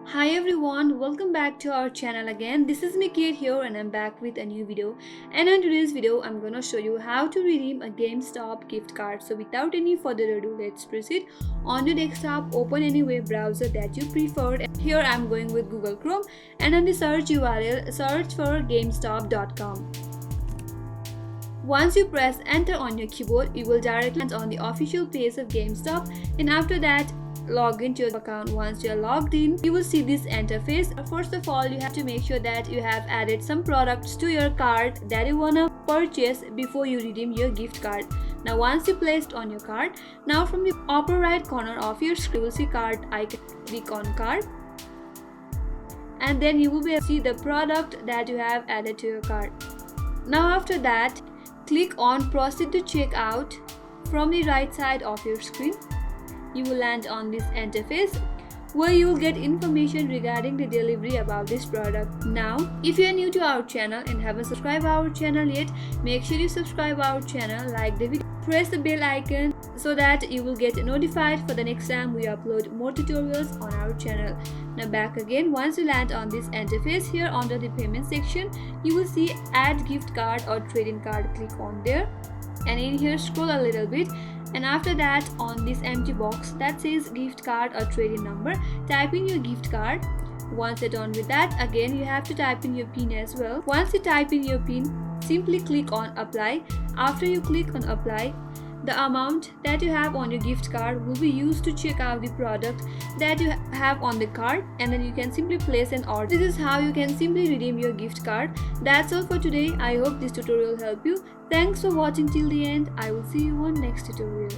Hi everyone, welcome back to our channel again. This is Mikir here and I'm back with a new video. And in today's video, I'm gonna show you how to redeem a GameStop gift card. So without any further ado, let's proceed. On your desktop, open any web browser that you preferred. Here I'm going with Google Chrome, and on the search URL, search for gamestop.com. Once you press enter on your keyboard, you will directly land on the official page of GameStop, and after that, log into your account. Once you are logged in, you will see this interface. First of all, you have to make sure that you have added some products to your cart that you wanna purchase before you redeem your gift card. Now once you placed on your cart, now from the upper right corner of your screen, you will see cart icon. Click on cart, and then you will be able to see the product that you have added to your cart. Now after that, click on proceed to checkout from the right side of your screen. You will land on this interface where you will get information regarding the delivery about this product. Now, if you are new to our channel and haven't subscribed our channel yet, make sure you subscribe our channel, like the video, press the bell icon so that you will get notified for the next time we upload more tutorials on our channel. Now back again, once you land on this interface, here under the payment section, you will see add gift card or trade-in card. Click on there, and in here scroll a little bit, and after that on this empty box that says gift card or trade-in number, type in your gift card. Once you're done with that, again you have to type in your PIN as well. Once you type in your PIN, simply click on apply. After you click on apply, the amount that you have on your gift card will be used to check out the product that you have on the card, and then you can simply place an order. This is how you can simply redeem your gift card. That's all for today. I hope this tutorial helped you. Thanks for watching till the end. I will see you on next tutorial.